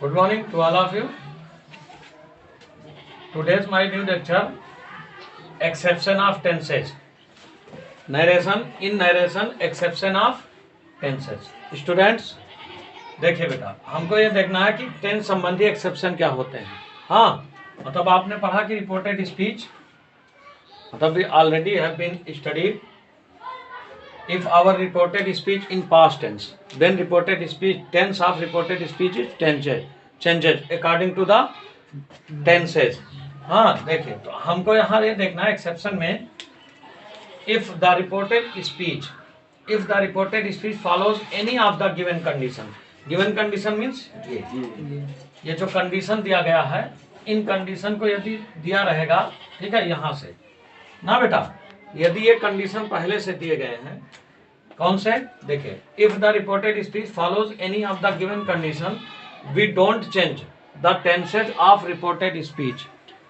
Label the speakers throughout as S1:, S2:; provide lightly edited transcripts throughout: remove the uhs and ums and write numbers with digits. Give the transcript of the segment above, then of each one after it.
S1: Good morning to all of you. Today's my new lecture, exception of tenses. Narration, exception of tenses. Students, देखिए बेटा, हमको ये देखना है कि टेंस संबंधी एक्सेप्शन क्या होते हैं. हाँ, मतलब आपने पढ़ा कि रिपोर्टेड स्पीच, मतलब we already have been studied. If our reported speech in past tense, then reported speech, tense of reported speech is changes according to the tenses. हाँ देखिए, तो हमको यहाँ ये देखना है एक्सेप्शन में, if the reported speech follows any of the given condition means ये जो कंडीशन दिया गया है, इन कंडीशन को यदि दिया रहेगा, ठीक है, यहाँ से ना बेटा, यदि ये कंडीशन पहले से दिए गए हैं, कौन से, देखिए, if the reported speech follows any of the given condition we don't change the tenses of reported speech.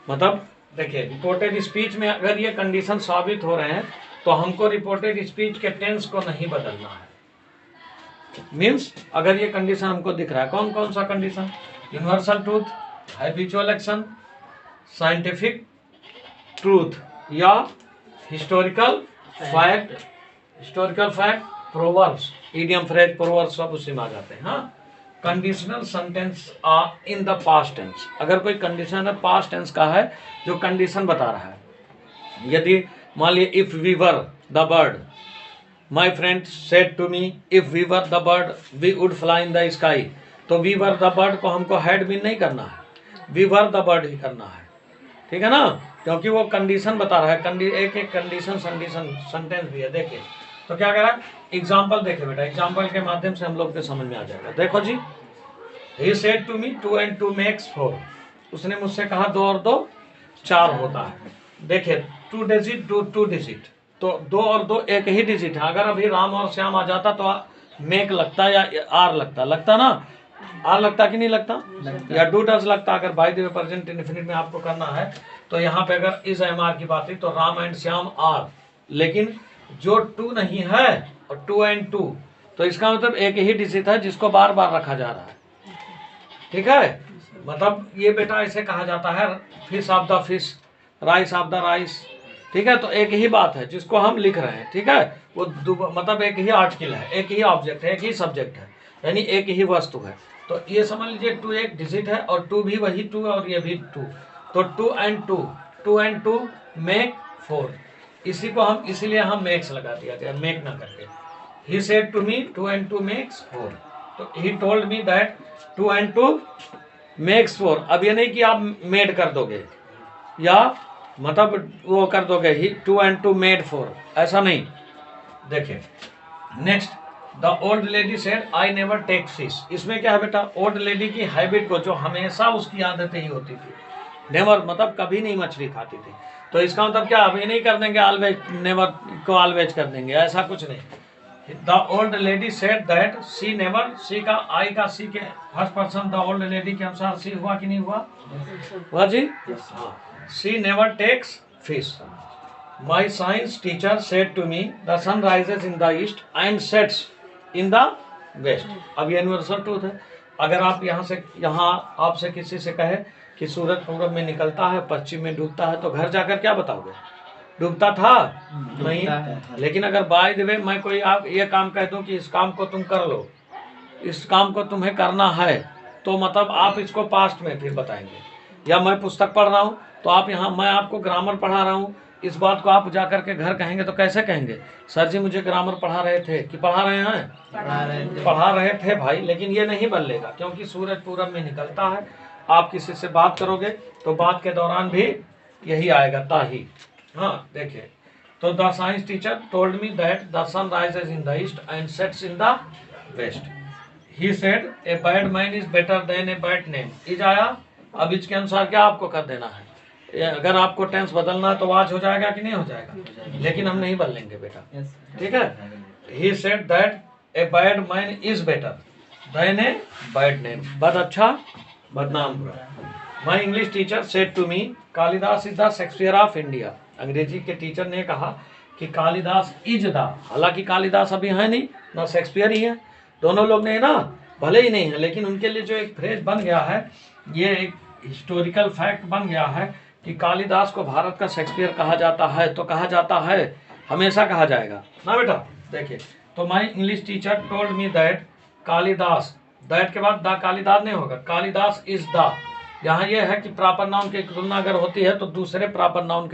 S1: मतलब देखिए, रिपोर्टेड स्पीच में अगर ये कंडीशन साबित हो रहे हैं तो हमको रिपोर्टेड स्पीच के टेंस को नहीं बदलना है. मीन्स अगर ये कंडीशन हमको दिख रहा है, कौन कौन सा condition, universal truth, habitual action, scientific truth या historical fact, proverbs, idiom phrase, proverbs सब उसी में आ जाते हैं. हाँ, conditional sentence in the past tense, अगर कोई कंडीशन है पास्ट टेंस का है जो कंडीशन बता रहा है. यदि मान लीजिए if we were the bird, my friend said to me if we were the bird we would fly in the sky, तो वी वर द बर्ड को हमको हैड बीन नहीं करना है, वी वर द बर्ड ही करना है. ठीक है ना, क्योंकि वो कंडीशन बता रहा है. एक एक कंडीशन सेंटेंस भी है. देखिए तो क्या कह रहा है, एग्जाम्पल देखिए बेटा, एग्जाम्पल के माध्यम से हम लोग के समझ में आ जाएगा. देखो जी, he said to me 2 and 2 makes 4, उसने मुझसे कहा 2 और 2 4 होता है. देखिए 2 डिजिट 2 डिजिट, तो 2 और 2 एक ही डिजिट है. अगर अभी राम और श्याम आ जाता तो मेक लगता या आर लगता ना, आर लगता कि नहीं लगता, या डू डज लगता. अगर by the way present indefinite में आपको करना है तो यहाँ पे अगर इज एम आर की बात है तो राम एंड श्याम आर, लेकिन जो 2 नहीं है और 2 and 2, तो इसका मतलब एक ही डिजिट है जिसको बार बार रखा जा रहा है. ठीक है, मतलब ये बेटा ऐसे कहा जाता है fish of the fish, rice of the rice. ठीक है, तो एक ही बात है जिसको हम लिख रहे हैं. ठीक है, वो मतलब एक ही आर्टिकल है, एक ही ऑब्जेक्ट है, एक ही सब्जेक्ट है, यानी एक ही वस्तु है. तो ये समझ लीजिए 2 एक डिजिट है और 2 भी वही 2 और ये भी 2, तो 2 and 2 मेक 4. इसी को हम इसीलिए हम मेक्स लगा दिया गया, मेक ना करके. He said to me 2 and 2 makes 4, तो he told me that 2 and 2 makes 4. अब ये नहीं कि आप मेड कर दोगे या मतलब वो कर दोगे, ही 2 and 2 made 4, ऐसा नहीं. देखिए next, the old lady said I never take fish. इसमें क्या है बेटा, ओल्ड लेडी की हैबिट को, जो हमेशा उसकी आदतें ही होती थी, नेवर मतलब कभी नहीं मछली खाती थी. तो इसका मतलब क्या, अभी नहीं कर देंगे ऑलवेज, नेवर को ऑलवेज कर देंगे, ऐसा कुछ नहीं. The old lady said that she never, she का आई का सी के first person the old lady के अनुसार सी हुआ कि नहीं हुआ जी. She never takes fish. My science teacher said to me the sun rises in the east and sets in the west. अब ये यूनिवर्सल ट्रूथ है. अगर आप यहाँ आपसे किसी से कहे कि सूरज पूरब में निकलता है पश्चिम में डूबता है, तो घर जाकर क्या बताओगे, डूबता था नहीं. लेकिन अगर बाय द वे मैं कोई आप ये काम कह दूं कि इस काम को तुम कर लो, इस काम को तुम्हें करना है, तो मतलब आप इसको पास्ट में फिर बताएंगे. या मैं पुस्तक पढ़ रहा हूँ तो आप यहाँ, मैं आपको ग्रामर पढ़ा रहा हूँ, इस बात को आप जा करके घर कहेंगे तो कैसे कहेंगे, सर जी मुझे ग्रामर पढ़ा रहे थे, कि पढ़ा रहे हैं, पढ़ा रहे थे भाई. लेकिन ये नहीं बदलेगा, क्योंकि सूरज पूरब में निकलता है. आप किसी से बात करोगे तो बात के दौरान भी यही आएगा, ताही. हाँ देखिए, तो the science teacher told me that the sun rises in the east and sets in the west. He said a bad man is better than a bad name. Is आया, अब इसके अनुसार क्या आपको कर देना है. अगर आपको टेंस बदलना है तो आज हो जाएगा कि नहीं हो जाएगा, लेकिन हम नहीं बदलेंगे बेटा. ठीक है, he said that a bad man is better than a bad name. बद अच्छा बदनाम बुरा. My English teacher said to me Kalidas is the Shakespeare of India. अंग्रेजी के टीचर ने कहा कि कालिदास इज द, हालांकि कालिदास अभी है नहीं, ना शेक्सपियर ही है, दोनों लोग ने ना भले ही नहीं है, लेकिन उनके लिए जो एक फ्रेज बन गया है, ये एक हिस्टोरिकल फैक्ट बन गया है कि कालिदास को भारत का शेक्सपियर कहा जाता है, तो कहा जाता है, हमेशा कहा जाएगा ना बेटा। देखिए, तो माई English teacher told me that Kalidas, that के बाद द कालिदास नहीं होगा, कालिदास इज द। यहाँ ये है कि प्रॉपर नाउन की तुलना अगर होती है तो दूसरे प्रॉपर नाउन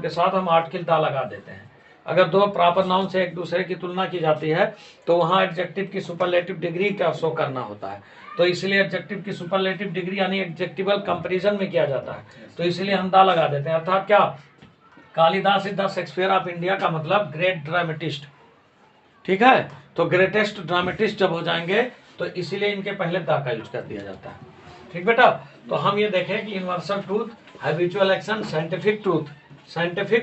S1: के साथ हम आर्टिकल द लगा देते हैं। अगर दो प्रॉपर नाउन से एक दूसरे की तुलना की जाती है तो वहाँ एडजेक्टिव की सुपरलेटिव डिग्री का शो करना होता है, तो इसलिए एडजेक्टिव की सुपरलेटिव डिग्री यानी एडजेक्टिवल कंपैरिजन में किया जाता है, तो इसलिए हम दा लगा देते हैं। अर्थात क्या, Kalidas is the Shakespeare of India का मतलब ग्रेट ड्रामेटिस्ट, ठीक है। तो ग्रेटेस्ट ड्रामेटिस्ट जब हो जाएंगे तो इसीलिए इनके पहले दा का यूज कर दिया जाता है, ठीक बेटा। तो हम ये देखें कि universal truth, habitual action, scientific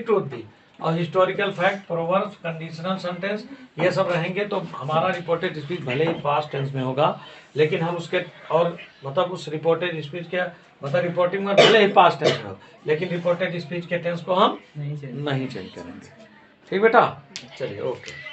S1: truth भी, और historical fact, proverbs, conditional sentence, ये सब रहेंगे। तो हमारा रिपोर्टेड स्पीच भले ही पास्ट टेंस में होगा, लेकिन हम उसके और मतलब उस रिपोर्टेड स्पीच के मतलब रिपोर्टिंग में भले ही पास्ट टेंस में हो, लेकिन रिपोर्टेड स्पीच के टेंस को हम नहीं चेंज करेंगे, ठीक बेटा। चलिए, ओके।